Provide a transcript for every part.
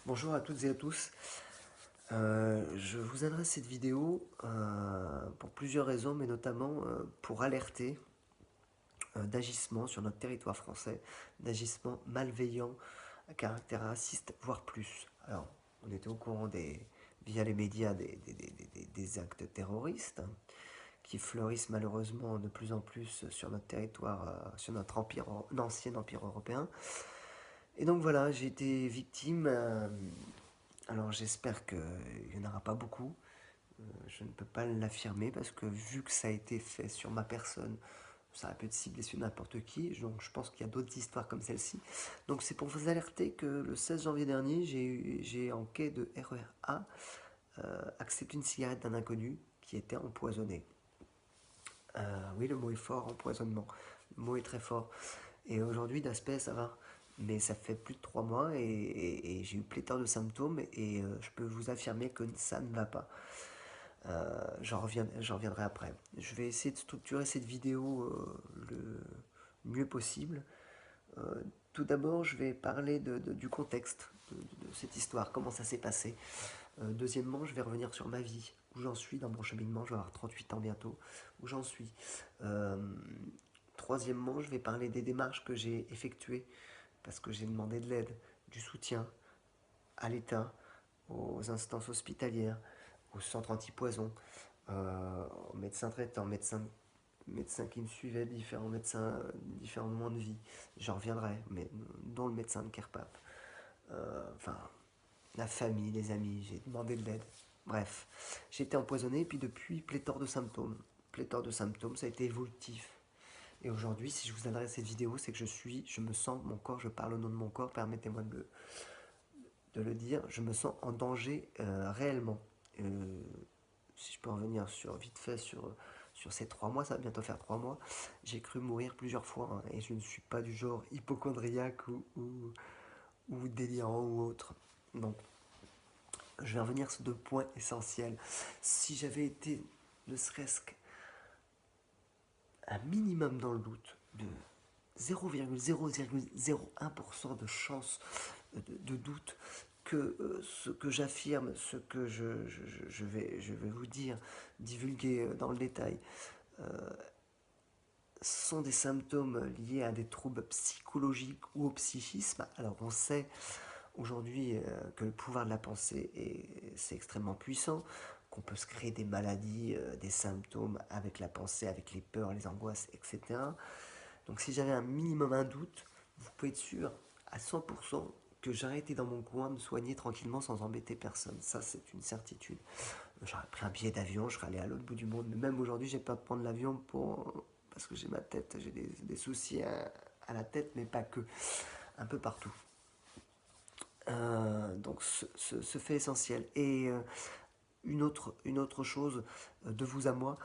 Bonjour à toutes et à tous. Je vous adresse cette vidéo pour plusieurs raisons, mais notamment pour alerter d'agissements sur notre territoire français, d'agissements malveillants à caractère raciste, voire plus. Alors, on était au courant via les médias des actes terroristes qui fleurissent malheureusement de plus en plus sur notre territoire, sur notre empire, l'ancien empire européen. Et donc voilà, j'ai été victime. Alors j'espère qu'il n'y en aura pas beaucoup. Je ne peux pas l'affirmer parce que vu que ça a été fait sur ma personne, ça a pu être ciblé sur n'importe qui. Donc je pense qu'il y a d'autres histoires comme celle-ci. Donc c'est pour vous alerter que le 16 janvier dernier, j'ai en quai de RER A accepté une cigarette d'un inconnu qui était empoisonné. Oui, le mot est fort, empoisonnement. Le mot est très fort. Et aujourd'hui, d'aspect, ça va. Mais ça fait plus de 3 mois et j'ai eu pléthore de symptômes et je peux vous affirmer que ça ne va pas. J'en reviendrai après. Je vais essayer de structurer cette vidéo le mieux possible. Tout d'abord, je vais parler du contexte de cette histoire, comment ça s'est passé. Deuxièmement, je vais revenir sur ma vie, où j'en suis dans mon cheminement. Je vais avoir 38 ans bientôt, où j'en suis. Euh, Troisièmement, je vais parler des démarches que j'ai effectuées parce que j'ai demandé de l'aide, du soutien à l'État, aux instances hospitalières, aux centres antipoison, aux médecins traitants, médecins qui me suivaient, différents médecins, différents moments de vie. J'en reviendrai, mais dont le médecin de Kerpap. Enfin, la famille, les amis, j'ai demandé de l'aide. Bref, j'ai été empoisonné, puis depuis, pléthore de symptômes. Pléthore de symptômes, ça a été évolutif. Et aujourd'hui, si je vous adresse cette vidéo, c'est que je me sens, mon corps, je parle au nom de mon corps, permettez-moi de le dire, je me sens en danger réellement. Euh, Si je peux revenir vite fait sur ces 3 mois, ça va bientôt faire 3 mois, j'ai cru mourir plusieurs fois hein, et je ne suis pas du genre hypochondriaque ou délirant ou autre. Donc, je vais revenir sur 2 points essentiels. Si j'avais été ne serait-ce qu'un minimum dans le doute de 0,0001% de chance de doute que ce que j'affirme, ce que je vais vous dire, divulguer dans le détail, sont des symptômes liés à des troubles psychologiques ou au psychisme. Alors on sait aujourd'hui que le pouvoir de la pensée c'est extrêmement puissant, qu'on peut se créer des maladies, des symptômes avec la pensée, avec les peurs, les angoisses, etc. Donc si j'avais un minimum un doute, vous pouvez être sûr à 100% que j'aurais été dans mon coin me soigner tranquillement sans embêter personne. Ça, c'est une certitude. J'aurais pris un billet d'avion, je serais allé à l'autre bout du monde. Mais même aujourd'hui, j'ai peur de prendre l'avion parce que j'ai ma tête, j'ai des soucis à la tête, mais pas que. Un peu partout. Donc, ce fait essentiel. Et une autre chose de vous à moi,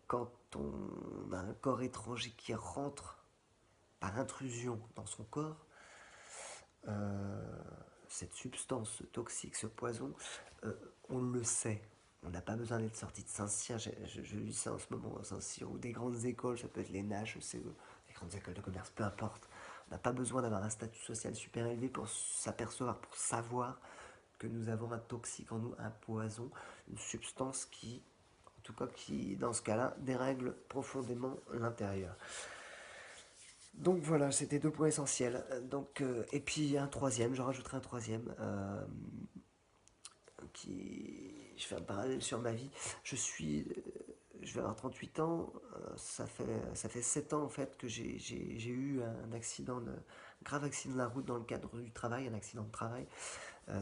quand on a un corps étranger qui rentre par intrusion dans son corps, euh, cette substance toxique, ce poison, on le sait. On n'a pas besoin d'être sorti de Saint-Cyr. Je lis ça en ce moment à Saint-Cyr ou des grandes écoles, ça peut être les NACH, les grandes écoles de commerce, peu importe. On n'a pas besoin d'avoir un statut social super élevé pour s'apercevoir, pour savoir que nous avons un toxique en nous, un poison, une substance qui, en tout cas, qui, dans ce cas-là, dérègle profondément l'intérieur. Donc voilà, c'était 2 points essentiels. Et puis un troisième, j'en rajouterai un troisième, je fais un parallèle sur ma vie. Je vais avoir 38 ans, ça fait 7 ans en fait que j'ai eu un grave accident de la route dans le cadre du travail, un accident de travail.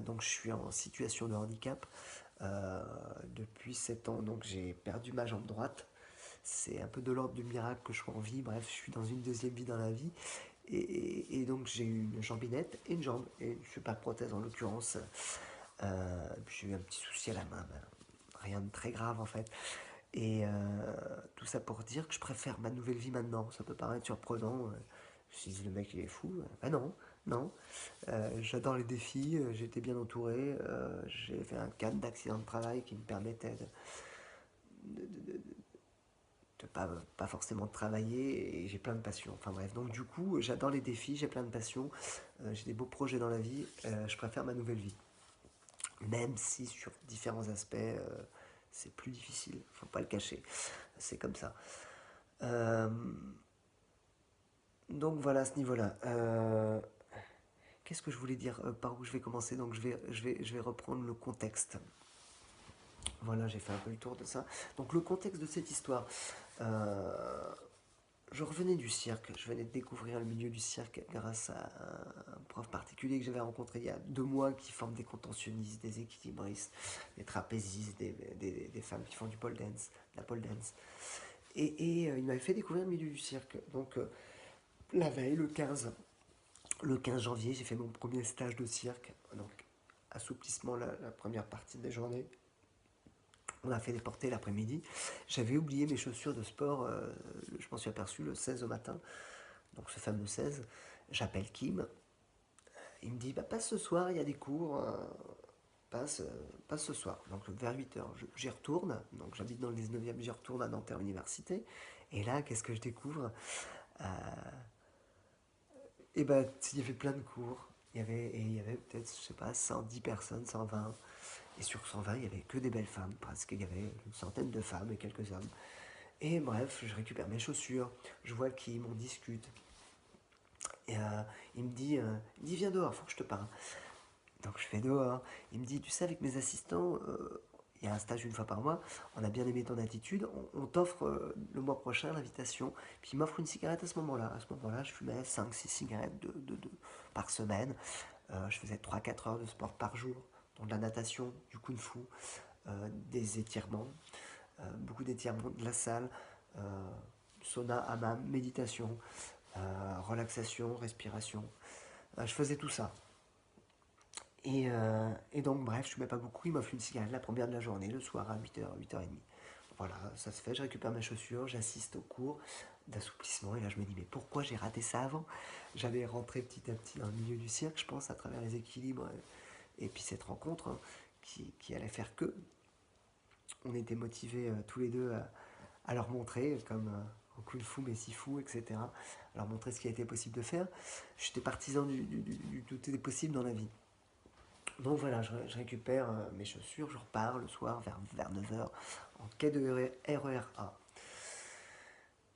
Donc je suis en situation de handicap depuis 7 ans, donc j'ai perdu ma jambe droite. C'est un peu de l'ordre du miracle que je sois en vie. Bref, je suis dans une deuxième vie dans la vie. Et donc j'ai eu une jambinette et une jambe, et je suis pas de prothèse en l'occurrence. J'ai eu un petit souci à la main, ben, rien de très grave en fait. Et tout ça pour dire que je préfère ma nouvelle vie maintenant. Ça peut paraître surprenant. Je me dis, le mec il est fou. Ben non, non. J'adore les défis, j'étais bien entouré. J'ai fait un cadre d'accident de travail qui me permettait pas forcément de travailler et j'ai plein de passions. Enfin bref, donc du coup, j'adore les défis, j'ai plein de passions, j'ai des beaux projets dans la vie, je préfère ma nouvelle vie. Même si sur différents aspects, c'est plus difficile, faut pas le cacher, c'est comme ça. Euh, donc voilà à ce niveau-là. Qu'est-ce que je voulais dire? Par où je vais commencer? Donc je vais reprendre le contexte. Voilà, j'ai fait un peu le tour de ça. Donc le contexte de cette histoire. Euh, je revenais du cirque, je venais de découvrir le milieu du cirque grâce à un prof particulier que j'avais rencontré il y a 2 mois qui forme des contentionnistes, des équilibristes, des trapézistes, des femmes qui font du pole dance, de la pole dance. Et il m'avait fait découvrir le milieu du cirque. Donc la veille, le 15 janvier, j'ai fait mon premier stage de cirque. Donc assouplissement la première partie des journées. On a fait des portées l'après-midi. J'avais oublié mes chaussures de sport, je m'en suis aperçu le 16 au matin, donc ce fameux 16. J'appelle Kim, il me dit bah, passe ce soir, il y a des cours, passe, passe ce soir. Donc vers 8h, j'y retourne, donc j'habite dans le 19e, j'y retourne à Nanterre Université. Et là, qu'est-ce que je découvre? euh, Et ben, il y avait plein de cours. Il y avait peut-être, je sais pas, 110 personnes, 120. Et sur 120, il y avait que des belles femmes, presque. Il y avait une centaine de femmes et quelques hommes. Et bref, je récupère mes chaussures, je vois Kim, on discute. Et il me dit viens dehors, faut que je te parle. Donc je vais dehors. Il me dit tu sais avec mes assistants, il y a un stage une fois par mois, on a bien aimé ton attitude, on t'offre le mois prochain l'invitation. Puis il m'offre une cigarette à ce moment-là. À ce moment-là, je fumais 5 6 cigarettes par semaine. Je faisais 3 4 heures de sport par jour, dont de la natation, du kung-fu, des étirements, beaucoup d'étirements, de la salle, sauna, hammam, méditation, relaxation, respiration. Je faisais tout ça. Et donc, bref, je ne mets pas beaucoup. Il m'offre une cigarette la première de la journée, le soir à 8h, 8h30. Voilà, ça se fait, je récupère mes chaussures, j'assiste au cours d'assouplissement. Et là, je me dis, mais pourquoi j'ai raté ça avant? J'allais rentrer petit à petit dans le milieu du cirque, je pense, à travers les équilibres. Et puis cette rencontre qui allait faire que. On était motivés tous les deux à leur montrer, comme en kung fu, mais sifu, etc. À leur montrer ce qui a été possible de faire. J'étais partisan du tout est possible dans la vie. Donc voilà, je récupère mes chaussures, je repars le soir vers 9h en quai de RER A.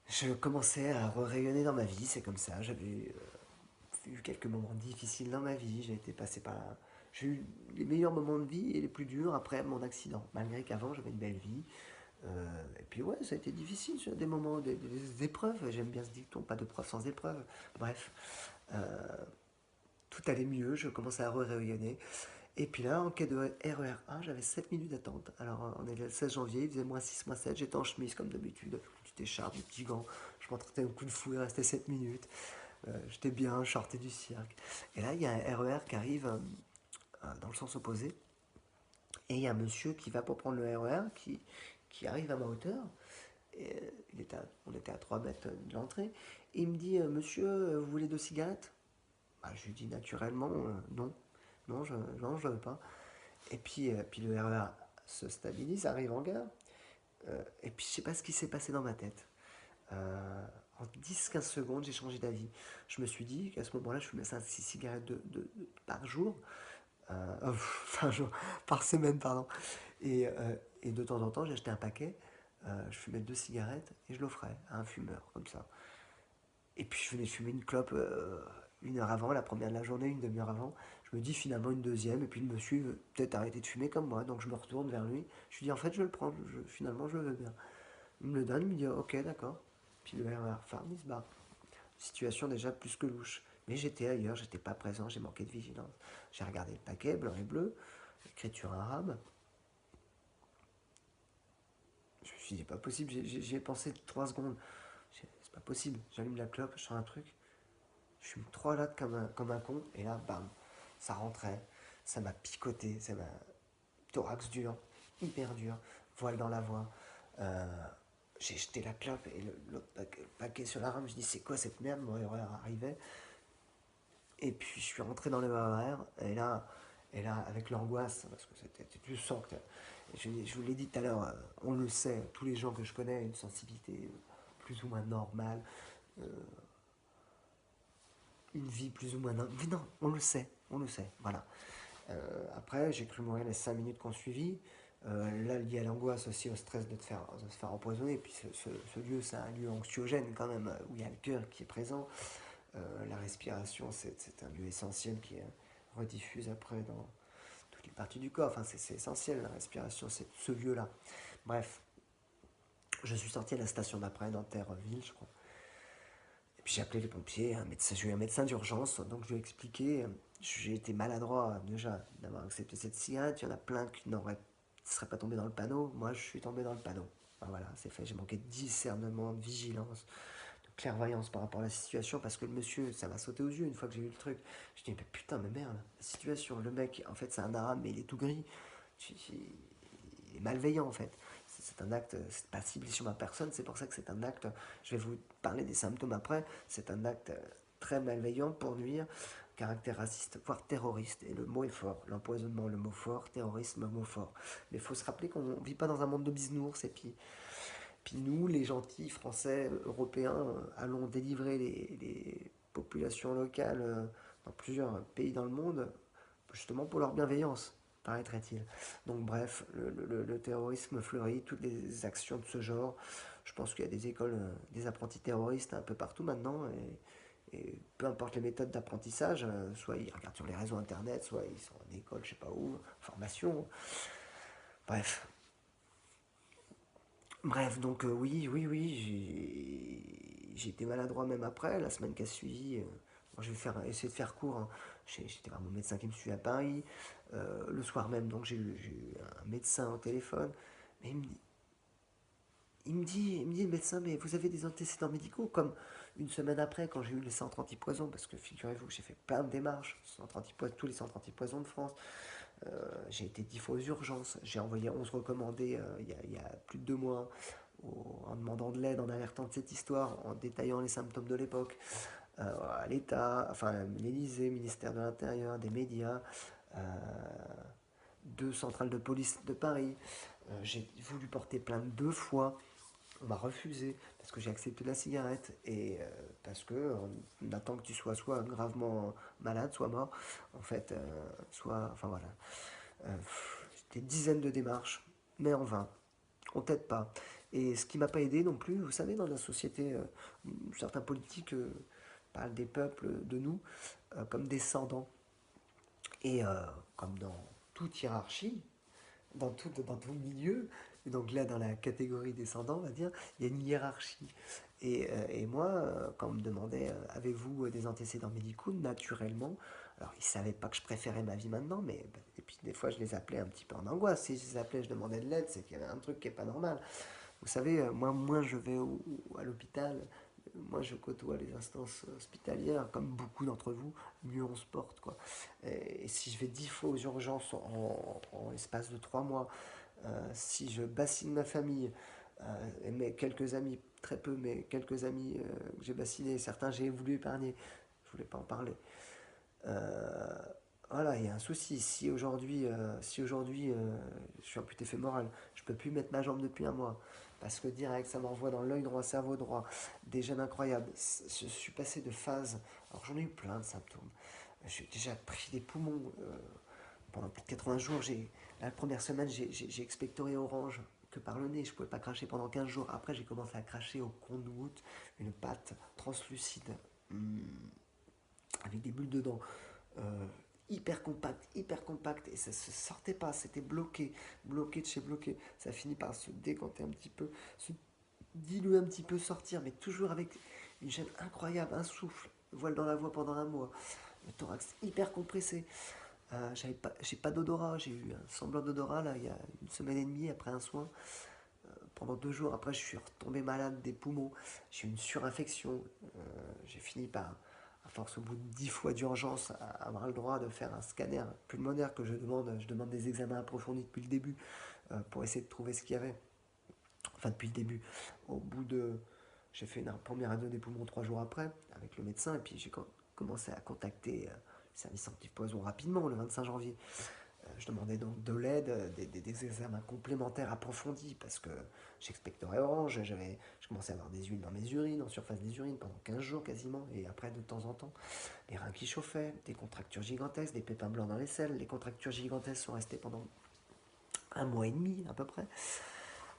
Je commençais à rayonner dans ma vie, c'est comme ça. J'avais eu quelques moments difficiles dans ma vie, j'ai été passé par là. J'ai eu les meilleurs moments de vie et les plus durs après mon accident, malgré qu'avant j'avais une belle vie. Et puis ouais, ça a été difficile, sur des moments, des épreuves. J'aime bien ce dicton, pas de preuve sans épreuve. Bref, euh, tout allait mieux, je commençais à rayonner. Et puis là, en quai de RER1, j'avais 7 minutes d'attente. Alors, on est le 16 janvier, il faisait -6, -7. J'étais en chemise comme d'habitude, une petite écharpe, des petits gants. Je m'entraînais au coup de fou, il restait 7 minutes. J'étais bien, je sortais du cirque. Et là, il y a un RER qui arrive dans le sens opposé. Et il y a un monsieur qui va pour prendre le RER, qui arrive à ma hauteur. Et, on était à 3 mètres de l'entrée. Et il me dit monsieur, vous voulez 2 cigarettes? Bah, je lui dis naturellement non. Non, je veux pas. Et puis le RER se stabilise, arrive en gare. Et puis je sais pas ce qui s'est passé dans ma tête. En 10 15 secondes, j'ai changé d'avis. Je me suis dit qu'à ce moment-là, je fumais 6 cigarettes par jour. Enfin, par semaine, pardon. Et de temps en temps, j'achetais un paquet, je fumais 2 cigarettes et je l'offrais à un fumeur, comme ça. Et puis je venais de fumer une clope 1 heure avant, la première de la journée, une demi-heure avant. Je me dis finalement une deuxième, et puis le monsieur veut peut-être arrêter de fumer comme moi, donc je me retourne vers lui. Je lui dis en fait je vais le prendre, finalement je le veux bien. Il me le donne, il me dit ok d'accord. Puis le RER ferme, il se barre. Situation déjà plus que louche. Mais j'étais ailleurs, j'étais pas présent, j'ai manqué de vigilance. J'ai regardé le paquet, blanc et bleu, écriture arabe. Je me suis dit pas possible, j'y ai pensé 3 secondes. C'est pas possible, j'allume la clope, je sens un truc. Je fume 3 lattes comme un con, et là, bam, ça rentrait, ça m'a picoté, ça m'a. Thorax dur, hyper dur, voile dans la voix. Euh, j'ai jeté la clope et l'autre paquet sur la rame, je dis c'est quoi cette merde, mon erreur arrivait. Et puis je suis rentré dans le RER, Et là, avec l'angoisse, parce que tu sens que je vous l'ai dit tout à l'heure, on le sait, tous les gens que je connais, une sensibilité plus ou moins normale, euh, une vie plus ou moins normale. Mais non, on le sait, voilà. Après, j'ai cru mourir les 5 minutes qu'on suivit. Là, lié à l'angoisse aussi, au stress de se faire empoisonner. Et puis ce lieu, c'est un lieu anxiogène quand même, où il y a le cœur qui est présent. La respiration, c'est un lieu essentiel qui rediffuse après dans toutes les parties du corps. Enfin, c'est essentiel, la respiration, c'est ce lieu-là. Bref, je suis sorti à la station d'après, Nanterre-Ville, je crois. Et puis j'ai appelé les pompiers, un médecin, j'ai eu un médecin d'urgence, donc je lui ai expliqué, j'ai été maladroit déjà d'avoir accepté cette cigarette, il y en a plein qui ne seraient pas tombés dans le panneau, moi je suis tombé dans le panneau. Enfin, voilà, c'est fait, j'ai manqué de discernement, de vigilance, de clairvoyance par rapport à la situation, parce que le monsieur, ça m'a sauté aux yeux une fois que j'ai vu le truc. Je dis, mais putain, mais merde, la situation, le mec, en fait c'est un arabe, mais il est tout gris, il est malveillant en fait. C'est un acte, c'est pas ciblé sur ma personne, c'est pour ça que c'est un acte, je vais vous parler des symptômes après, c'est un acte très malveillant pour nuire, caractère raciste, voire terroriste, et le mot est fort, l'empoisonnement, le mot fort, terrorisme, le mot fort. Mais il faut se rappeler qu'on ne vit pas dans un monde de bisounours, et puis nous, les gentils français, européens, allons délivrer les populations locales dans plusieurs pays dans le monde, justement pour leur bienveillance, paraîtrait-il. Donc bref, le terrorisme fleurit, toutes les actions de ce genre. Je pense qu'il y a des écoles, des apprentis terroristes un peu partout maintenant, et peu importe les méthodes d'apprentissage, soit ils regardent sur les réseaux internet, soit ils sont en école, je sais pas où, formation. Bref, bref, donc oui, j'ai été maladroit même après, la semaine qui a suivi. Bon, je vais essayer de faire court, hein. J'étais voir mon médecin qui me suit à Paris. Le soir même, donc j'ai eu un médecin au téléphone. Mais il me dit, le médecin, mais vous avez des antécédents médicaux? Comme une semaine après, quand j'ai eu les centres antipoison, parce que figurez-vous que j'ai fait plein de démarches, tous les centres antipoison de France. J'ai été 10 fois aux urgences. J'ai envoyé 11 recommandés il y a plus de 2 mois en demandant de l'aide, en alertant de cette histoire, en détaillant les symptômes de l'époque, à l'État, enfin l'Élysée, ministère de l'Intérieur, des médias, euh, 2 centrales de police de Paris. J'ai voulu porter plainte 2 fois. On m'a refusé parce que j'ai accepté la cigarette et parce que on attend que tu sois soit gravement malade, soit mort, en fait, enfin voilà. Euh, des dizaines de démarches, mais en vain. On t'aide pas. Et ce qui m'a pas aidé non plus, vous savez, dans la société, certains politiques parlent des peuples, de nous, comme descendants. Et comme dans toute hiérarchie, dans tout milieu, donc là dans la catégorie descendant, on va dire, il y a une hiérarchie. Et moi, quand on me demandait, avez-vous des antécédents médicaux, naturellement, alors ils ne savaient pas que je préférais ma vie maintenant, mais et puis des fois je les appelais un petit peu en angoisse. Si je les appelais, je demandais de l'aide, c'est qu'il y avait un truc qui n'est pas normal. Vous savez, moi, moins je vais à l'hôpital, moi je côtoie les instances hospitalières, comme beaucoup d'entre vous, mieux on se porte, quoi. Et si je vais 10 fois aux urgences en l'espace de 3 mois, si je bassine ma famille, mes quelques amis, très peu, mais quelques amis que j'ai bassinés, certains j'ai voulu épargner, je voulais pas en parler. Euh, voilà, il y a un souci. Si aujourd'hui je suis amputé fémoral, je peux plus mettre ma jambe depuis un mois. Parce que direct, ça m'envoie dans l'œil droit, cerveau droit, des gènes incroyables. Je suis passé de phase. Alors j'en ai eu plein de symptômes. J'ai déjà pris des poumons pendant plus de 80 jours. La première semaine, j'ai expectoré orange que par le nez. Je ne pouvais pas cracher pendant 15 jours. Après, j'ai commencé à cracher au compte-gouttes, une pâte translucide avec des bulles dedans. euh, hyper compact, et ça se sortait pas, c'était bloqué de chez bloqué. Ça finit par se décanter un petit peu, se diluer un petit peu, sortir, mais toujours avec une gêne incroyable, un souffle, voile dans la voix pendant un mois, le thorax hyper compressé. J'ai pas d'odorat, j'ai eu un semblant d'odorat là il y a une semaine et demie après un soin. Pendant 2 jours après, je suis retombé malade des poumons. J'ai eu une surinfection. J'ai fini par, à force au bout de 10 fois d'urgence, à avoir le droit de faire un scanner pulmonaire que je demande des examens approfondis depuis le début pour essayer de trouver ce qu'il y avait. Enfin, depuis le début. Au bout de. J'ai fait une première radio des poumons 3 jours après avec le médecin et puis j'ai commencé à contacter service anti-poison rapidement, le 25 janvier. Je demandais donc de l'aide, des examens complémentaires approfondis, parce que j'expectorais orange, je commençais à avoir des huiles dans mes urines, en surface des urines, pendant 15 jours quasiment, et après de temps en temps, les reins qui chauffaient, des contractures gigantesques, des pépins blancs dans les selles. Les contractures gigantesques sont restées pendant un mois et demi à peu près.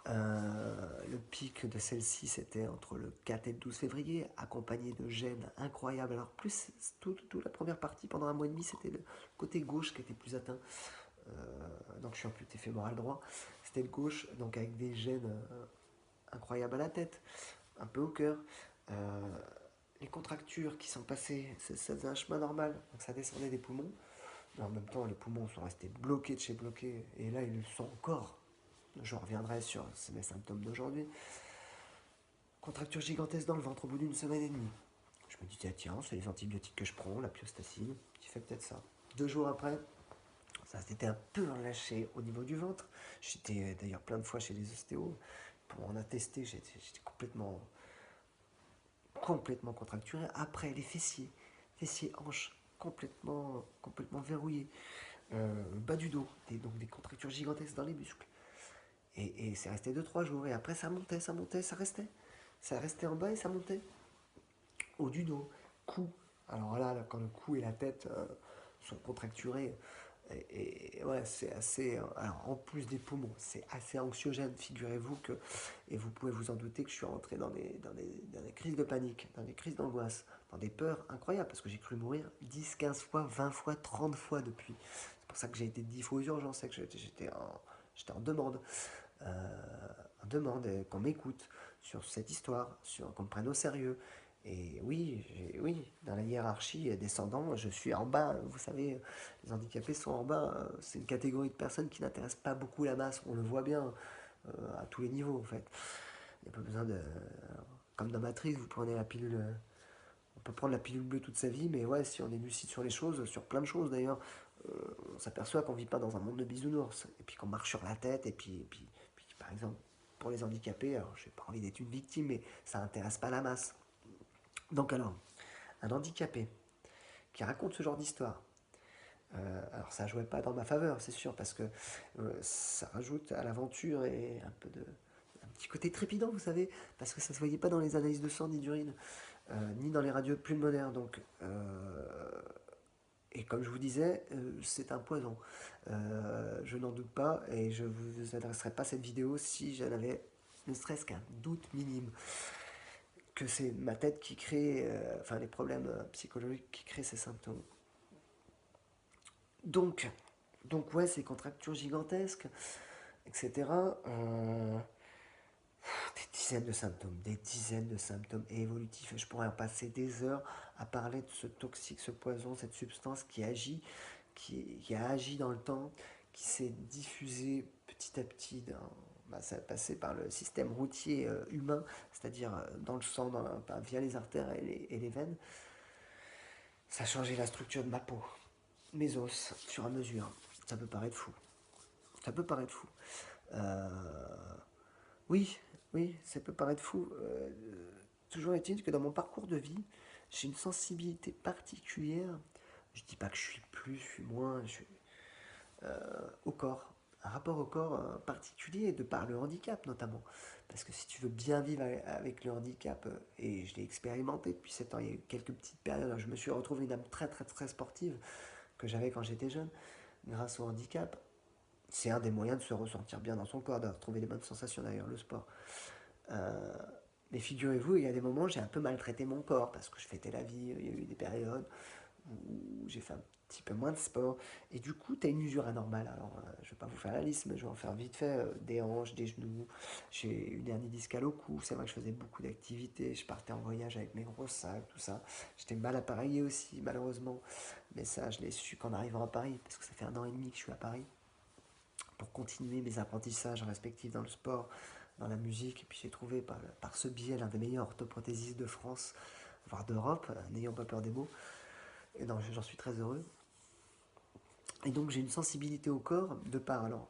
Le pic de celle-ci, c'était entre le 4 et le 12 février, accompagné de gènes incroyables. Alors, plus toute la première partie, pendant un mois et demi, c'était le côté gauche qui était plus atteint. Donc, je suis amputé fémoral droit. C'était le gauche, donc avec des gènes incroyables à la tête, un peu au cœur. Les contractures qui sont passées, ça faisait un chemin normal, donc ça descendait des poumons. Mais en même temps, les poumons sont restés bloqués de chez bloqués, et là, ils le sont encore. Je reviendrai sur mes symptômes d'aujourd'hui. Contracture gigantesque dans le ventre au bout d'une semaine et demie. Je me dis, tiens, c'est les antibiotiques que je prends, la piostacine, qui fait peut-être ça. 2 jours après, ça s'était un peu relâché au niveau du ventre. J'étais d'ailleurs plein de fois chez les ostéos pour en attester. J'étais complètement contracturé. Après, les fessiers, hanches, complètement verrouillés. Bas du dos, donc des contractures gigantesques dans les muscles. Et c'est resté 2-3 jours. Et après, ça montait, ça restait. Ça restait en bas et ça montait. Haut du dos, cou. Alors là, quand le cou et la tête sont contracturés, et ouais, c'est assez. Alors, en plus des poumons, c'est assez anxiogène. Figurez-vous que, et vous pouvez vous en douter, que je suis rentré dans des crises de panique, dans des crises d'angoisse, dans des peurs incroyables, parce que j'ai cru mourir 10, 15 fois, 20 fois, 30 fois depuis. C'est pour ça que j'ai été 10 fois aux urgences, c'est que j'étais en demande. Qu'on m'écoute sur cette histoire, qu'on me prenne au sérieux. Et oui, dans la hiérarchie descendant, je suis en bas. Vous savez, les handicapés sont en bas. C'est une catégorie de personnes qui n'intéresse pas beaucoup la masse. On le voit bien à tous les niveaux, en fait. Il n'y a pas besoin de... Comme dans Matrix, vous prenez la pilule... On peut prendre la pilule bleue toute sa vie, mais ouais, si on est lucide sur les choses, sur plein de choses d'ailleurs, on s'aperçoit qu'on vit pas dans un monde de bisounours. Et puis qu'on marche sur la tête, et puis par exemple, pour les handicapés, alors j'ai pas envie d'être une victime, mais ça intéresse pas la masse. Donc alors, un handicapé qui raconte ce genre d'histoire, alors ça jouait pas dans ma faveur, c'est sûr, parce que ça rajoute à l'aventure et un petit côté trépidant, vous savez, parce que ça se voyait pas dans les analyses de sang ni d'urine, ni dans les radios pulmonaires. Donc, et comme je vous disais, c'est un poison. Je n'en doute pas, et je ne vous adresserai pas cette vidéo si j'en avais ne serait-ce qu'un doute minime que c'est ma tête qui crée, enfin les problèmes psychologiques qui créent ces symptômes. Donc, ouais, ces contractures gigantesques, etc. Des dizaines de symptômes évolutifs. Et je pourrais en passer des heures à parler de ce toxique, ce poison, cette substance qui agit, qui a agi dans le temps, qui s'est diffusé petit à petit ça a passé par le système routier humain, c'est-à-dire dans le sang, via les artères et les veines. Ça a changé la structure de ma peau, mes os, sur à mesure. Ça peut paraître fou. Ça peut paraître fou. Euh, oui, ça peut paraître fou. Toujours est-il que dans mon parcours de vie, j'ai une sensibilité particulière. Je dis pas que je suis plus, je suis moins, au corps. Un rapport au corps particulier de par le handicap notamment. Parce que si tu veux bien vivre avec le handicap, et je l'ai expérimenté depuis 7 ans, il y a eu quelques petites périodes où je me suis retrouvé une âme très très très sportive que j'avais quand j'étais jeune, grâce au handicap. C'est un des moyens de se ressentir bien dans son corps, de retrouver des bonnes sensations d'ailleurs, le sport. Euh, mais figurez-vous, il y a des moments où j'ai un peu maltraité mon corps parce que je fêtais la vie, il y a eu des périodes où j'ai fait un petit peu moins de sport. Et du coup, tu as une usure anormale. Alors, je ne vais pas vous faire la liste, mais je vais en faire vite fait. Des hanches, des genoux. J'ai une hernie discale au cou. C'est vrai que je faisais beaucoup d'activités. Je partais en voyage avec mes gros sacs, tout ça. J'étais mal appareillé aussi, malheureusement. Mais ça, je l'ai su qu'en arrivant à Paris, parce que ça fait 1 an et demi que je suis à Paris, pour continuer mes apprentissages respectifs dans le sport, dans la musique. Et puis j'ai trouvé par ce biais l'un des meilleurs orthoprothésistes de France, voire d'Europe, n'ayant pas peur des mots. Et non, j'en suis très heureux. Et donc j'ai une sensibilité au corps de par, alors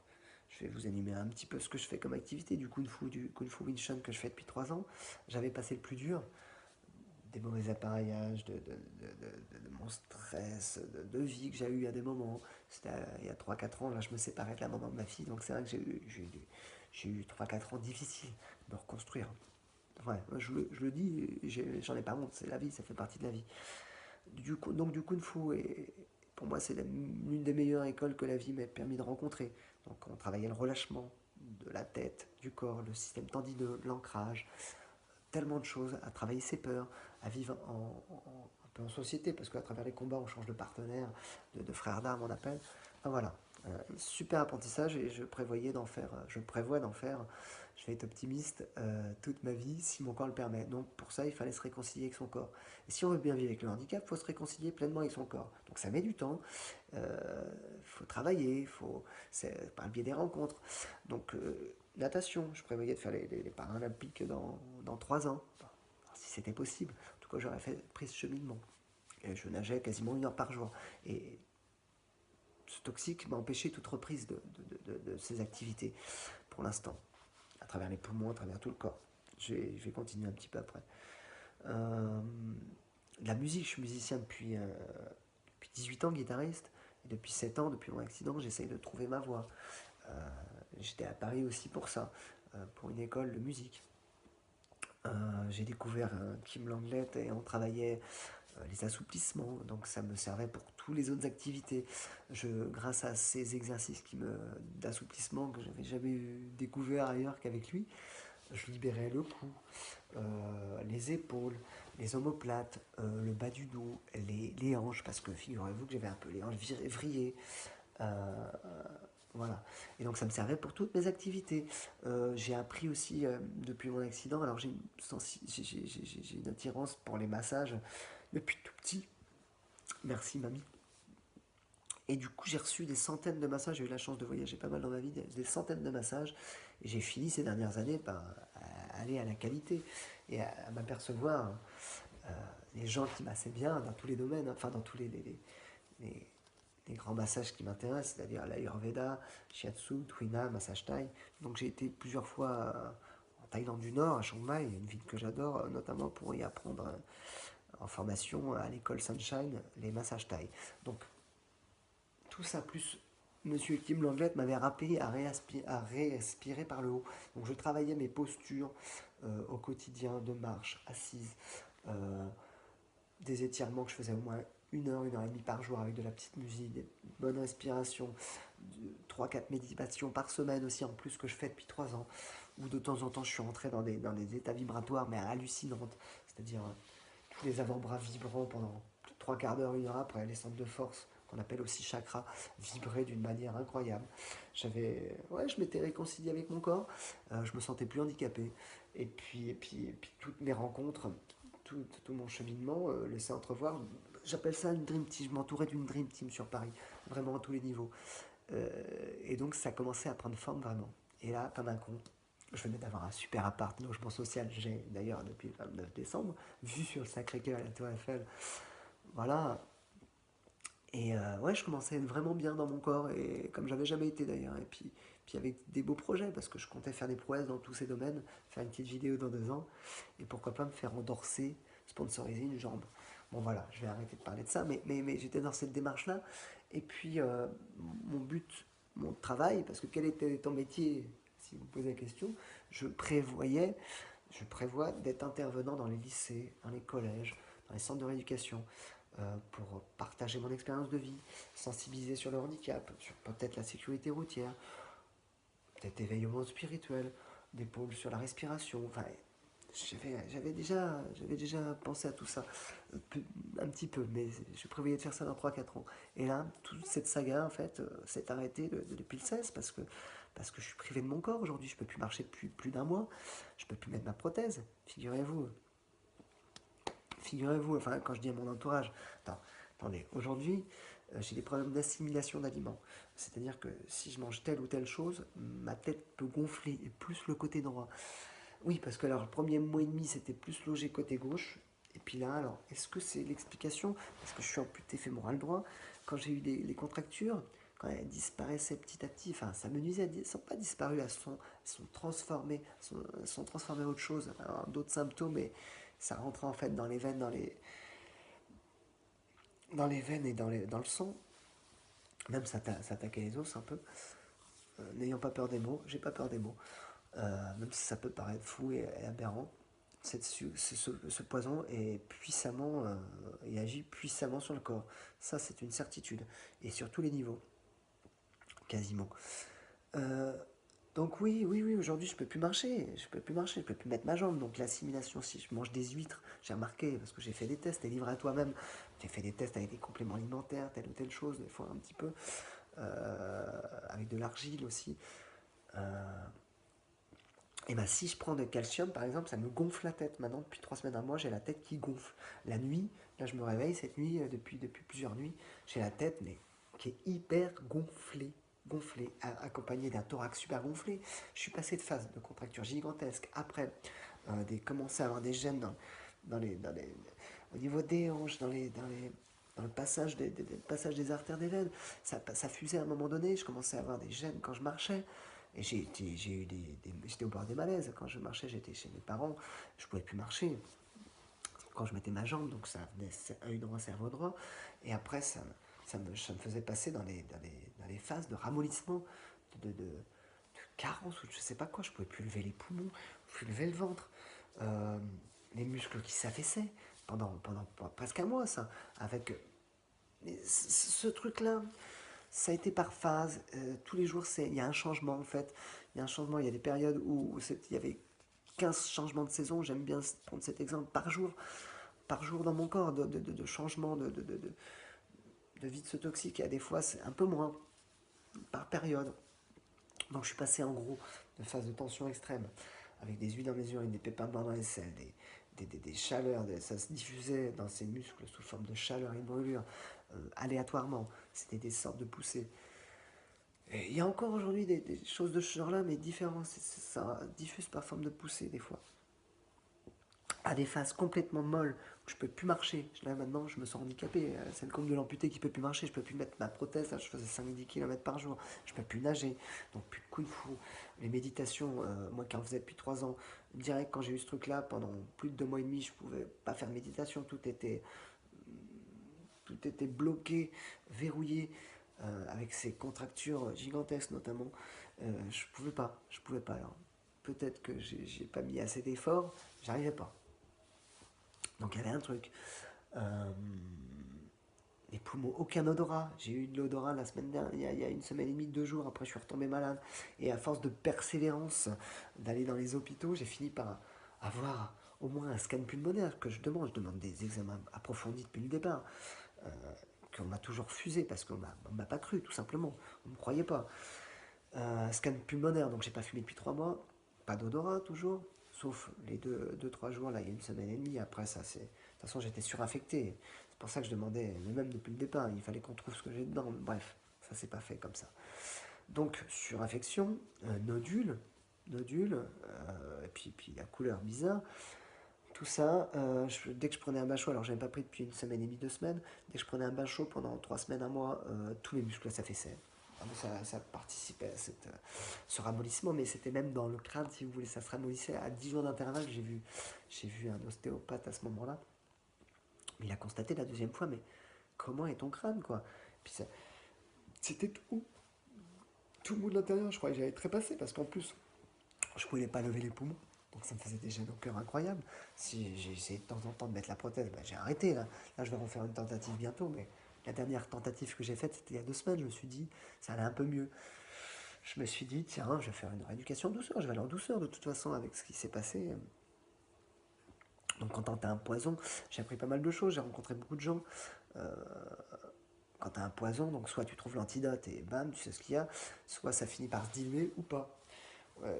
je vais vous énumérer un petit peu ce que je fais comme activité, du Kung Fu Wing Chun que je fais depuis 3 ans. J'avais passé le plus dur, des mauvais appareillages, de mon stress, de vie que j'ai eu à des moments. C'était il y a 3 4 ans, là je me séparais de la maman de ma fille, donc c'est vrai que j'ai eu 3 4 ans difficiles de me reconstruire. Ouais, je le dis, j'en ai pas honte, c'est la vie, ça fait partie de la vie. Donc du Kung Fu, pour moi c'est l'une des meilleures écoles que la vie m'ait permis de rencontrer. Donc on travaillait le relâchement de la tête, du corps, le système tendineux, l'ancrage, tellement de choses, à travailler ses peurs, à vivre un peu en société, parce qu'à travers les combats, on change de partenaire, de frère d'armes, on appelle. Enfin voilà, super apprentissage et je prévois d'en faire, je vais être optimiste toute ma vie si mon corps le permet. Donc pour ça, il fallait se réconcilier avec son corps. Et si on veut bien vivre avec le handicap, il faut se réconcilier pleinement avec son corps. Donc ça met du temps, il faut travailler, c'est par le biais des rencontres. Donc natation, je prévoyais de faire les Paralympiques dans 3 ans, si c'était possible. En tout cas, j'aurais pris ce cheminement. Et je nageais quasiment 1 heure par jour. Et ce toxique m'a empêché toute reprise de ces activités, pour l'instant, à travers les poumons, à travers tout le corps. Je vais continuer un petit peu après. Euh, la musique, je suis musicien depuis 18 ans, guitariste. Et depuis 7 ans, depuis mon accident, j'essaye de trouver ma voix. Euh, J'étais à Paris aussi pour ça, pour une école de musique. J'ai découvert Kim Langlet et on travaillait les assouplissements, donc ça me servait pour toutes les autres activités. Grâce à ces exercices d'assouplissement que j'avais jamais découvert ailleurs qu'avec lui, je libérais le cou, les épaules, les omoplates, le bas du dos, les hanches, parce que figurez-vous que j'avais un peu les hanches vrillées. Euh, voilà. Et donc ça me servait pour toutes mes activités. J'ai appris aussi depuis mon accident, alors j'ai une attirance pour les massages depuis tout petit. Merci mamie. Et du coup j'ai reçu des centaines de massages, j'ai eu la chance de voyager pas mal dans ma vie, des centaines de massages. Et j'ai fini ces dernières années par aller à la qualité et à m'apercevoir euh, les gens qui massaient bien dans tous les domaines, enfin dans tous les, les grands massages qui m'intéressent, c'est-à-dire l'Ayurveda, Shiatsu, Twina, massage Thai. Donc j'ai été plusieurs fois en Thaïlande du Nord, à Chiang Mai, une ville que j'adore, notamment pour y apprendre en formation à l'école Sunshine les massages Thai. Donc tout ça plus Monsieur Kim Langlet m'avait rappelé à réaspirer par le haut. Donc je travaillais mes postures au quotidien, de marche, assise, euh, des étirements que je faisais au moins 1 heure et demie par jour avec de la petite musique, des bonnes respirations, 3 4 méditations par semaine aussi en plus que je fais depuis 3 ans, où de temps en temps je suis rentré dans des états vibratoires mais hallucinantes, c'est-à-dire tous les avant-bras vibrants pendant 3 quarts d'heure, 1 heure après, les centres de force qu'on appelle aussi chakras, vibraient d'une manière incroyable. Je m'étais réconcilié avec mon corps, je me sentais plus handicapé. Et puis toutes mes rencontres, tout mon cheminement laissait entrevoir. J'appelle ça une dream team. Je m'entourais d'une dream team sur Paris, vraiment à tous les niveaux. Et donc ça commençait à prendre forme vraiment. Et là, comme un con, je venais d'avoir un super appart logement social, j'ai d'ailleurs depuis le 29 décembre, vu sur le Sacré-Cœur à la Tour Eiffel. Voilà. Et ouais, je commençais à être vraiment bien dans mon corps, et comme j'avais jamais été d'ailleurs. Et puis avec des beaux projets, parce que je comptais faire des prouesses dans tous ces domaines, faire une petite vidéo dans 2 ans, et pourquoi pas me faire endorser, sponsoriser une jambe. Bon voilà, je vais arrêter de parler de ça, mais j'étais dans cette démarche-là. Et puis mon but, mon travail, parce que quel était ton métier, si vous me posez la question, je prévois d'être intervenant dans les lycées, dans les collèges, dans les centres de rééducation, pour partager mon expérience de vie, sensibiliser sur le handicap, sur peut-être la sécurité routière, peut-être éveiller au monde spirituel, des pôles sur la respiration. Enfin, j'avais déjà pensé à tout ça, un petit peu, mais je prévoyais de faire ça dans 3 4 ans. Et là, toute cette saga, en fait, s'est arrêtée depuis le 16, parce que je suis privé de mon corps aujourd'hui. Je peux plus marcher depuis plus d'un mois, je peux plus mettre ma prothèse, figurez-vous. Figurez-vous, enfin, quand je dis à mon entourage, attendez, aujourd'hui, j'ai des problèmes d'assimilation d'aliments. C'est-à-dire que si je mange telle ou telle chose, ma tête peut gonfler, et plus le côté droit. Oui, parce que alors, le premier mois et demi, c'était plus logé côté gauche. Et puis là, alors, est-ce que c'est l'explication? Parce que je suis amputé fémoral droit. Quand j'ai eu les contractures, quand elles disparaissaient petit à petit, enfin, ça me nuisait, elles ne sont pas disparues, elles sont transformées, sont transformées en autre chose, d'autres symptômes, ça rentrait en fait dans les veines, dans les veines et dans le sang. Même ça attaquait les os un peu. N'ayant pas peur des mots, j'ai pas peur des mots. Même si ça peut paraître fou et aberrant, ce poison est puissamment et agit puissamment sur le corps. Ça, c'est une certitude. Et sur tous les niveaux, quasiment. Euh, donc oui, aujourd'hui je peux plus marcher, je peux plus mettre ma jambe. Donc l'assimilation, si je mange des huîtres, j'ai remarqué, parce que j'ai fait des tests, et livre à toi-même, j'ai fait des tests avec des compléments alimentaires, telle ou telle chose, des fois un petit peu, avec de l'argile aussi. Euh, et ben si je prends de calcium, par exemple, ça me gonfle la tête. Maintenant, depuis 3 semaines, un mois, j'ai la tête qui gonfle. La nuit, là, je me réveille cette nuit, depuis plusieurs nuits, j'ai la tête, mais qui est hyper gonflée, accompagnée d'un thorax super gonflé. Je suis passé de phase de contracture gigantesque après commencer à avoir des gènes au niveau des hanches, dans le passage passage des artères des veines. Ça fusait à un moment donné, je commençais à avoir des gènes quand je marchais. Et j'étais au bord des malaises. Quand je marchais, j'étais chez mes parents, je pouvais plus marcher. Quand je mettais ma jambe, donc ça venait œil droit, cerveau droit. Et après, ça me faisait passer dans les phases de ramollissement, de carence, ou je sais pas quoi. Je pouvais plus lever les poumons, plus lever le ventre. Euh, les muscles qui s'affaissaient pendant presque un mois, ça. Avec ce truc-là, ça a été par phase. Tous les jours, il y a un changement en fait. Il y a un changement. Il y a des périodes où il y avait 15 changements de saison. J'aime bien prendre cet exemple par jour dans mon corps de changement de vie de ce toxique. Et des fois, c'est un peu moins par période. Donc je suis passé en gros de phase de tension extrême avec des huiles dans mes urines, des pépins blancs dans les selles, des chaleurs, ça se diffusait dans ces muscles sous forme de chaleur et de brûlure, aléatoirement. C'était des sortes de poussées. Et il y a encore aujourd'hui des choses de ce genre-là, mais différentes. Ça diffuse par forme de poussée des fois. À des phases complètement molles, où je peux plus marcher. Là maintenant, je me sens handicapé. C'est le compte de l'amputé qui peut plus marcher. Je peux plus mettre ma prothèse. Là, je faisais 5-10 km par jour. Je peux plus nager. Donc plus de kung fu. Les méditations, moi qui en faisais depuis 3 ans, direct quand j'ai eu ce truc-là, pendant plus de 2 mois et demi, je pouvais pas faire de méditation. Tout était bloqué, verrouillé, avec ces contractures gigantesques notamment. Je pouvais pas. Alors, peut-être que j'ai pas mis assez d'efforts, j'arrivais pas. Donc il y avait un truc. Euh, les poumons, aucun odorat. J'ai eu de l'odorat la semaine dernière, il y a une semaine et demie, 2 jours. Après, je suis retombé malade. Et à force de persévérance, d'aller dans les hôpitaux, j'ai fini par avoir au moins un scan pulmonaire que je demande. Je demande des examens approfondis depuis le départ. Euh, qu'on m'a toujours refusé parce qu'on m'a pas cru, tout simplement. On ne me croyait pas. Scan pulmonaire, donc j'ai pas fumé depuis 3 mois. Pas d'odorat toujours, sauf les 2-3 jours, là, il y a une semaine et demie. Après, ça, c'est. De toute façon, j'étais suraffecté. C'est pour ça que je demandais, mais même depuis le départ, il fallait qu'on trouve ce que j'ai dedans. Bref, ça s'est pas fait comme ça. Donc, suraffection, et puis la couleur bizarre. Tout ça, dès que je prenais un bain chaud, alors j'avais pas pris depuis une semaine et demie, 2 semaines, dès que je prenais un bain chaud pendant 3 semaines, un mois, tous mes muscles s'affaissaient. Ça participait à ce ramollissement, mais c'était même dans le crâne, si vous voulez, ça se ramollissait à 10 jours d'intervalle. J'ai vu un ostéopathe à ce moment-là. Il a constaté la deuxième fois, mais comment est ton crâne, quoi? Puis c'était tout mou de l'intérieur, je croyais que j'allais trépasser, parce qu'en plus, je pouvais pas lever les poumons. Donc ça me faisait déjà un cœur incroyable. Si j'ai essayé de temps en temps de mettre la prothèse, bah, j'ai arrêté là. Là, je vais refaire une tentative bientôt, mais la dernière tentative que j'ai faite, c'était il y a 2 semaines. Je me suis dit, ça allait un peu mieux. Je me suis dit, tiens, je vais faire une rééducation en douceur. Je vais aller en douceur de toute façon avec ce qui s'est passé. Donc quand t'as un poison, j'ai appris pas mal de choses. J'ai rencontré beaucoup de gens. Euh, Quand t'as un poison, donc soit tu trouves l'antidote et bam, tu sais ce qu'il y a, soit ça finit par se diluer ou pas.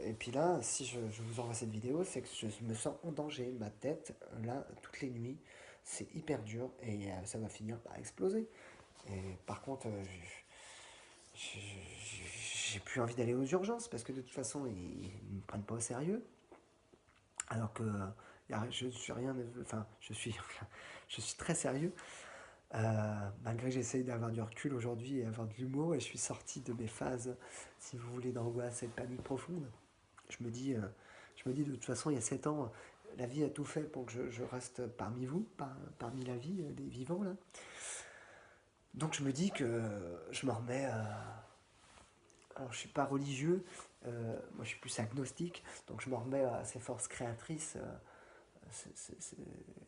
Et puis là, si je vous envoie cette vidéo, c'est que je me sens en danger. Ma tête, là, toutes les nuits, c'est hyper dur et ça va finir par exploser. Et par contre, j'ai plus envie d'aller aux urgences parce que de toute façon, ils ne me prennent pas au sérieux. Alors que je suis rien, enfin, je suis très sérieux. Malgré que j'essaye d'avoir du recul aujourd'hui et avoir de l'humour, et je suis sorti de mes phases, si vous voulez, d'angoisse et de panique profonde. Je me dis, de toute façon, il y a 7 ans, la vie a tout fait pour que je reste parmi vous, parmi la vie des vivants là. Donc je me dis que je me remets à... Alors je suis pas religieux, moi je suis plus agnostique, donc je me remets à ces forces créatrices.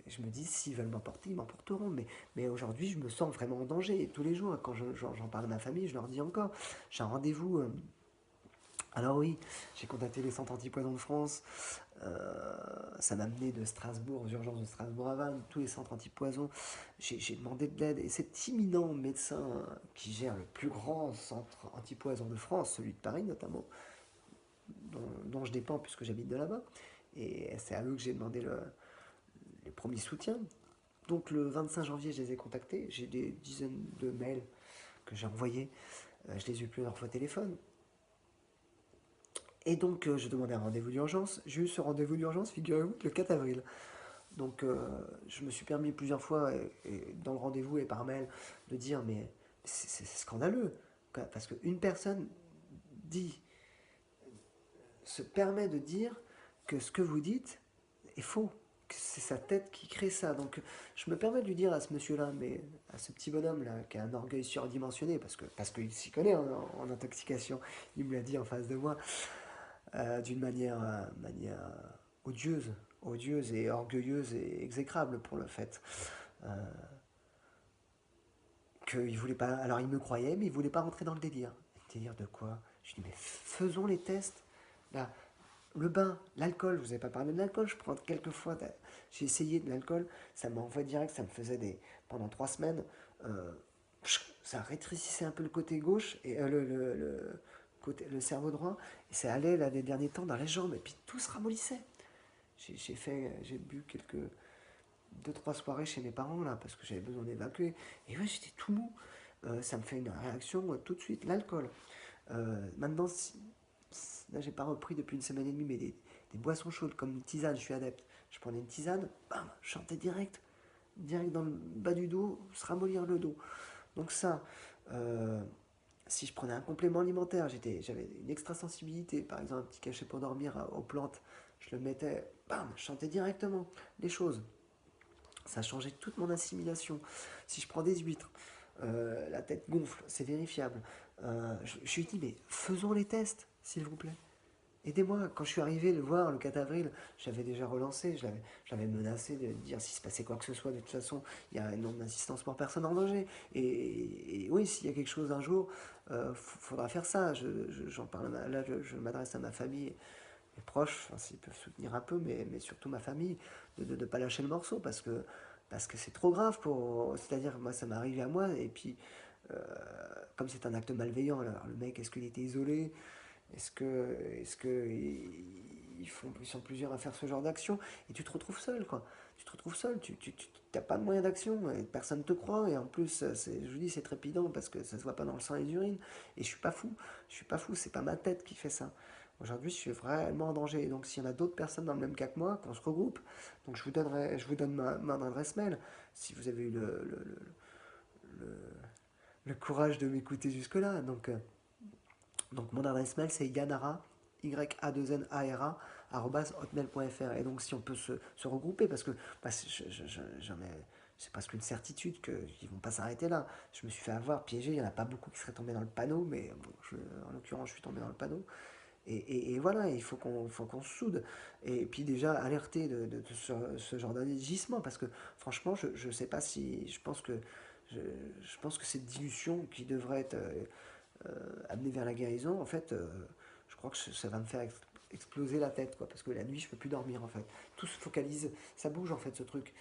Je me dis, s'ils veulent m'emporter, ils m'emporteront. Mais aujourd'hui, je me sens vraiment en danger. Et tous les jours, quand j'en parle à ma famille, je leur dis encore, j'ai un rendez-vous. Alors oui, j'ai contacté les centres antipoison de France. Ça m'a amené de Strasbourg, aux urgences de Strasbourg à Vannes, tous les centres antipoison. J'ai demandé de l'aide. Et cet imminent médecin qui gère le plus grand centre antipoison de France, celui de Paris notamment, dont je dépends puisque j'habite de là-bas, et c'est à eux que j'ai demandé les premiers soutiens. Donc le 25 janvier, je les ai contactés. J'ai des dizaines de mails que j'ai envoyés. Je les ai eu plusieurs fois au téléphone. Et donc, je demandais un rendez-vous d'urgence. J'ai eu ce rendez-vous d'urgence, figurez-vous, le 4 avril. Donc, je me suis permis plusieurs fois, dans le rendez-vous et par mail, de dire, mais c'est scandaleux. Parce qu'une personne dit, se permet de dire que ce que vous dites est faux. Que c'est sa tête qui crée ça. Donc, je me permets de lui dire à ce monsieur-là, mais à ce petit bonhomme-là, qui a un orgueil surdimensionné, parce qu'il s'y connaît en intoxication, il me l'a dit en face de moi, d'une manière odieuse, odieuse et orgueilleuse et exécrable pour le fait euh, qu'il voulait pas. Alors il me croyait, mais il voulait pas rentrer dans le délire. Le délire de quoi? Je dis mais faisons les tests. Là, le bain, l'alcool, je vous ai pas parlé de l'alcool, je prends quelques fois, j'ai essayé de l'alcool, ça m'envoie direct, ça me faisait pendant 3 semaines, euh, ça rétrécissait un peu le côté gauche et le cerveau droit, et ça allait là les derniers temps dans les jambes, et puis tout se ramollissait. J'ai bu quelques 2-3 soirées chez mes parents là parce que j'avais besoin d'évacuer, et ouais j'étais tout mou. Ça me fait une réaction tout de suite, l'alcool. Maintenant, là j'ai pas repris depuis une semaine et demie, mais des boissons chaudes comme une tisane, je suis adepte. Je prenais une tisane, bam, je chantais direct, direct dans le bas du dos, se ramollir le dos. Donc ça, euh, si je prenais un complément alimentaire, j'avais une extra sensibilité, par exemple un petit cachet pour dormir aux plantes, je le mettais, bam, je chantais directement les choses. Ça a changé toute mon assimilation. Si je prends des huîtres, la tête gonfle, c'est vérifiable. Je lui dis, mais faisons les tests, s'il vous plaît. Aidez-moi. Quand je suis arrivé le voir le 4 avril, j'avais déjà relancé, je l'avais menacé de dire s'il se passait quoi que ce soit. De toute façon, il y a un nombre d'assistance pour personne en danger. Et oui, s'il y a quelque chose un jour, faudra faire ça. J'en parle là, je m'adresse à ma famille, mes proches, enfin, s'ils peuvent soutenir un peu, mais surtout ma famille, de ne pas lâcher le morceau parce que c'est trop grave pour. C'est-à-dire, moi, ça m'est arrivé à moi, et puis, euh, comme c'est un acte malveillant, alors le mec, est-ce qu'il était isolé? Est-ce que ils sont plusieurs à faire ce genre d'action? Et tu te retrouves seul, quoi. Tu te retrouves seul, tu n'as pas de moyen d'action, et personne ne te croit, et en plus, je vous dis, c'est trépidant parce que ça se voit pas dans le sang et les urines. Et je suis pas fou, c'est pas ma tête qui fait ça. Aujourd'hui, je suis vraiment en danger. Et donc, s'il y en a d'autres personnes dans le même cas que moi, qu'on se regroupe, donc je vous donne mon adresse mail. Si vous avez eu le, le courage de m'écouter jusque-là. Donc mon adresse mail c'est yanara, y-a-2-n-a-r-a, hotmail.fr. Et donc si on peut se regrouper, parce que bah, c'est presque une certitude qu'ils ne vont pas s'arrêter là. Je me suis fait avoir, piégé, il n'y en a pas beaucoup qui seraient tombés dans le panneau, mais bon, en l'occurrence je suis tombé dans le panneau. Et voilà, il faut qu'on se soude. Et puis déjà alerter de ce genre d'agissement, parce que franchement, je sais pas si... Je pense que cette dilution qui devrait être amenée vers la guérison, en fait, je crois que ça va me faire exploser la tête, quoi, parce que la nuit, je peux plus dormir, en fait. Tout se focalise, ça bouge, en fait, ce truc.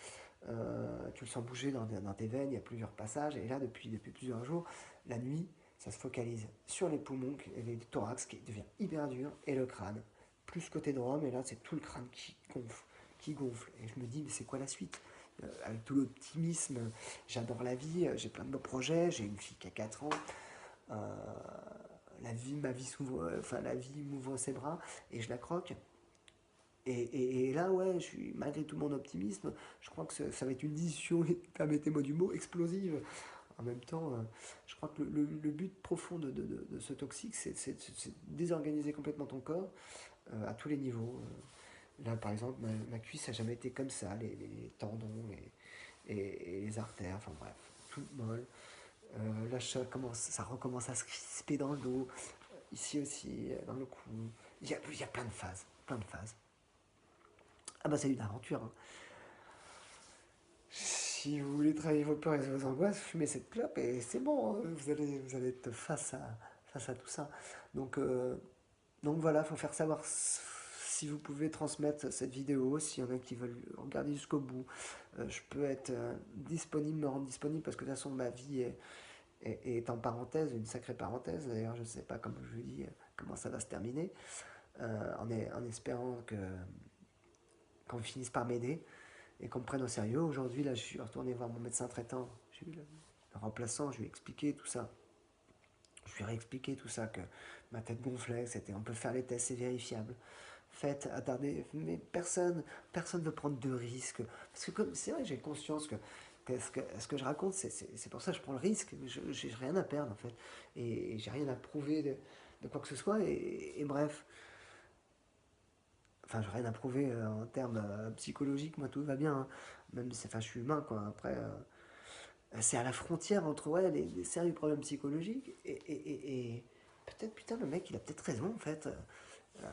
Tu le sens bouger dans tes veines, il y a plusieurs passages, et là, depuis plusieurs jours, la nuit, ça se focalise sur les poumons et les thorax qui devient hyper dur, et le crâne. Plus côté droit, mais là, c'est tout le crâne qui gonfle, qui gonfle. Et je me dis, mais c'est quoi la suite? Avec tout l'optimisme, j'adore la vie, j'ai plein de beaux projets, j'ai une fille qui a 4 ans, euh, la vie m'ouvre ses bras et je la croque. Et là, ouais, malgré tout mon optimisme, je crois que ça va être une décision, permettez-moi du mot, explosive. En même temps, je crois que le but profond de ce toxique, c'est de désorganiser complètement ton corps à tous les niveaux. Là, par exemple, ma cuisse a jamais été comme ça, les tendons et les artères, enfin bref, toute molle. Là, ça recommence à se crisper dans le dos, ici aussi, dans le cou. Il y a plein de phases, plein de phases. Ah bah c'est une aventure, hein. Si vous voulez travailler vos peurs et vos angoisses, fumez cette clope et c'est bon, hein. Vous allez être face à tout ça. Donc, euh, donc voilà, il faut faire savoir si vous pouvez transmettre cette vidéo, s'il y en a qui veulent regarder jusqu'au bout. Je peux être disponible, me rendre disponible parce que de toute façon ma vie est en parenthèse, une sacrée parenthèse. D'ailleurs, je ne sais pas, comme je vous dis, comment ça va se terminer, en espérant qu'on finisse par m'aider et qu'on me prenne au sérieux. Aujourd'hui, là, je suis retourné voir mon médecin traitant, j'ai eu le remplaçant, je lui ai expliqué tout ça. Je lui ai réexpliqué tout ça, que ma tête gonflait, on peut faire les tests, c'est vérifiable. Faites, attendez, mais personne ne veut prendre de risques. Parce que c'est vrai, j'ai conscience que ce que je raconte, c'est pour ça que je prends le risque. J'ai rien à perdre, en fait. Et j'ai rien à prouver de quoi que ce soit. Et bref, enfin, j'ai rien à prouver en termes psychologiques, moi tout va bien, hein. Même si enfin, je suis humain, quoi. Après, c'est à la frontière entre ouais, les sérieux problèmes psychologiques et peut-être, putain, le mec, il a peut-être raison, en fait.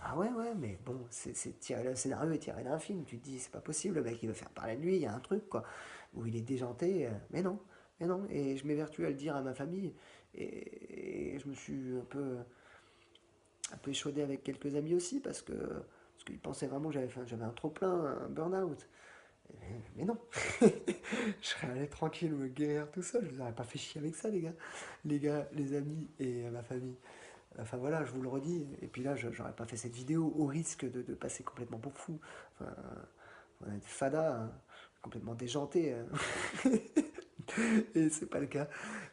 Ah ouais, ouais, mais bon, le scénario est tiré d'un film. Tu te dis, c'est pas possible, le mec, il veut faire parler de lui, il y a un truc, quoi, où il est déjanté. Mais non, mais non. Et je m'évertue à le dire à ma famille. Et je me suis un peu échaudé avec quelques amis aussi, parce qu'ils pensaient vraiment que j'avais un trop-plein, un burn-out. Mais non, je serais allé tranquille me guérir tout seul, je vous aurais pas fait chier avec ça, les gars. Les amis et ma famille. Enfin voilà, je vous le redis. Et puis là, j'aurais pas fait cette vidéo au risque de passer complètement pour fou. Enfin, on est fada, hein, complètement déjanté, hein. Et c'est pas le cas.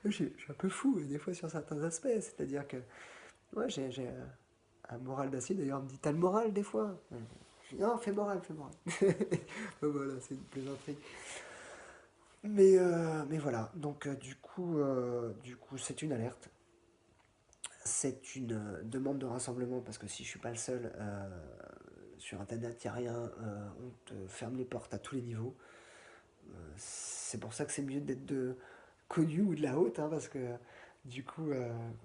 Je suis un peu fou, des fois, sur certains aspects. C'est-à-dire que, ouais, j'ai un moral d'acier. D'ailleurs, on me dit, t'as le moral des fois. Je dis, non, fais moral, fais moral. Voilà, c'est une plaisanterie. Mais voilà, donc du coup, c'est une alerte. C'est une demande de rassemblement parce que si je suis pas le seul, sur Internet, il n'y a rien, on te ferme les portes à tous les niveaux. C'est pour ça que c'est mieux d'être connu ou de la haute, hein, parce que du coup,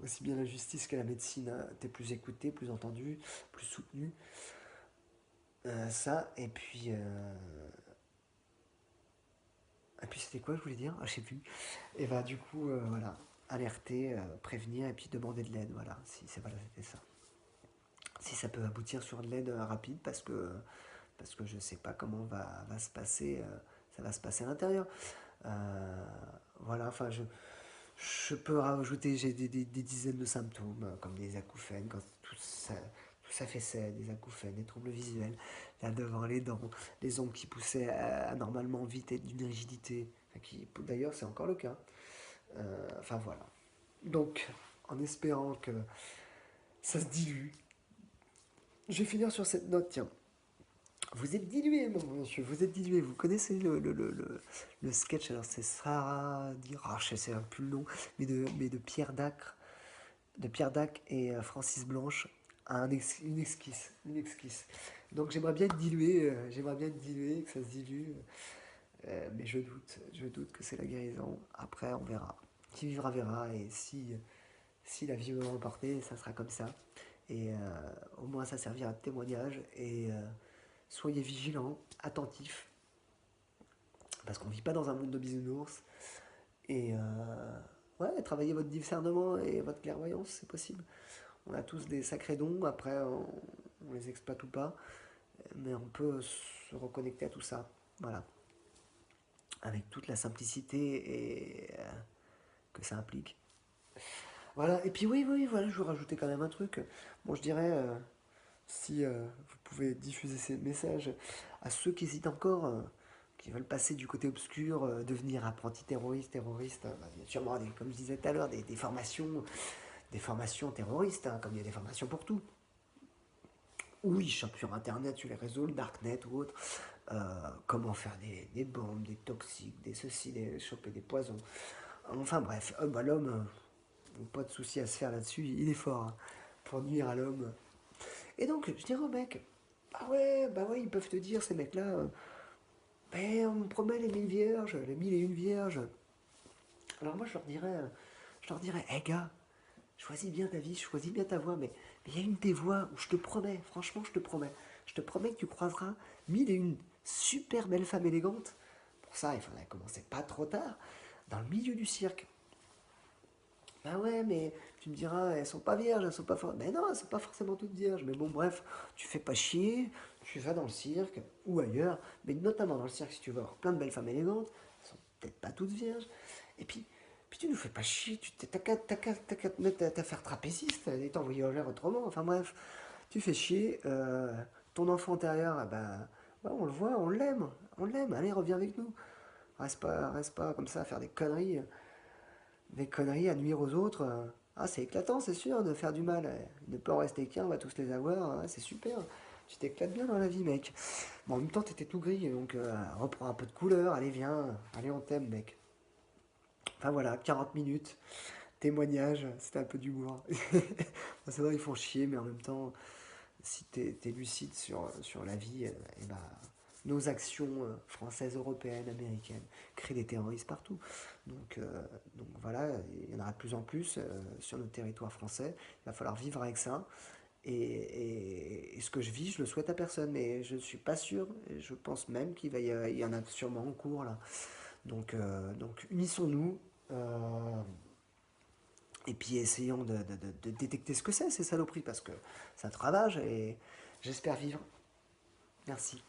aussi bien la justice que la médecine, t'es plus écouté, plus entendu, plus soutenu. Ça, et puis c'était quoi, je voulais dire? Ah, je sais plus. Et bah, du coup, voilà, alerter, prévenir et puis demander de l'aide, voilà, si c'est voilà, c'était ça. Si ça peut aboutir sur de l'aide rapide, parce que je sais pas comment va se passer, ça va se passer à l'intérieur. Voilà, enfin, je peux rajouter, j'ai des dizaines de symptômes, comme des acouphènes, quand tout ça fait ça, des acouphènes, des troubles visuels, là devant les dents, les ongles qui poussaient anormalement vite et d'une rigidité, enfin, d'ailleurs c'est encore le cas. Enfin voilà. Donc, en espérant que ça se dilue, je vais finir sur cette note, tiens. Vous êtes dilué, mon monsieur, vous êtes dilué. Vous connaissez le sketch, alors c'est Sarah Dira, je sais plus le nom, mais de Pierre Dac et Francis Blanche, une esquisse, une esquisse. Donc j'aimerais bien être dilué, que ça se dilue, mais je doute que c'est la guérison. Après, on verra. Qui vivra verra, et si la vie veut l'emporter, ça sera comme ça. Et au moins, ça servira de témoignage. Et soyez vigilants, attentifs, parce qu'on vit pas dans un monde de bisounours. Et ouais, travaillez votre discernement et votre clairvoyance, c'est possible. On a tous des sacrés dons, après on les exploite ou pas, mais on peut se reconnecter à tout ça. Voilà. Avec toute la simplicité et que ça implique. Voilà, et puis oui, voilà, je veux rajouter quand même un truc. Bon, je dirais, si vous pouvez diffuser ces messages à ceux qui hésitent encore, qui veulent passer du côté obscur, devenir apprenti terroriste, bah, il y a sûrement, comme je disais tout à l'heure, des formations terroristes, hein, comme il y a des formations pour tout. Oui, ils chopent sur internet, sur les réseaux, le darknet ou autre, comment faire des bombes, des toxiques, des ceci, choper des poisons. Enfin bref, bah, l'homme, pas de souci à se faire là-dessus, il est fort, hein, pour nuire à l'homme. Et donc, je dirais au mec, ah ouais, bah ouais, ils peuvent te dire, ces mecs-là, ben, on me promet les 1000 vierges, les 1001 vierges. Alors moi, je leur dirais, hé gars, choisis bien ta vie, choisis bien ta voie, mais il y a une des voies où je te promets, franchement, je te promets que tu croiseras 1001 super belles femmes élégantes. Pour ça, il faudrait commencer pas trop tard, dans le milieu du cirque. Bah ouais, mais tu me diras, elles sont pas vierges, elles sont pas forcément. Mais non, elles sont pas forcément toutes vierges. Mais bon, bref, tu fais pas chier, tu vas dans le cirque ou ailleurs, mais notamment dans le cirque si tu veux avoir plein de belles femmes élégantes, elles sont peut-être pas toutes vierges. Et puis tu nous fais pas chier, t'as qu'à te mettre à faire trapéziste et t'envoyer en l'air autrement. Enfin bref, tu fais chier. Ton enfant intérieur, ah bah, ouais, on le voit, on l'aime. Allez, reviens avec nous. Reste pas comme ça à faire des conneries à nuire aux autres. Ah, c'est éclatant, c'est sûr, de faire du mal. Il ne peut en rester qu'un, on va tous les avoir. C'est super. Tu t'éclates bien dans la vie, mec. Bon, en même temps, t'étais tout gris, donc reprends un peu de couleur. Allez, viens. Allez, on t'aime, mec. Enfin voilà, 40 minutes. Témoignage, c'était un peu d'humour. C'est vrai, ils font chier, mais en même temps, si t'es lucide sur la vie, et bah, nos actions françaises, européennes, américaines créent des terroristes partout. Donc, euh, donc voilà, il y en aura de plus en plus sur notre territoire français. Il va falloir vivre avec ça. Et ce que je vis, je le souhaite à personne, mais je ne suis pas sûr. Et je pense même il y en a sûrement en cours là. Donc unissons-nous. Et puis essayons de détecter ce que c'est, ces saloperies, parce que ça te ravage et j'espère vivre. Merci.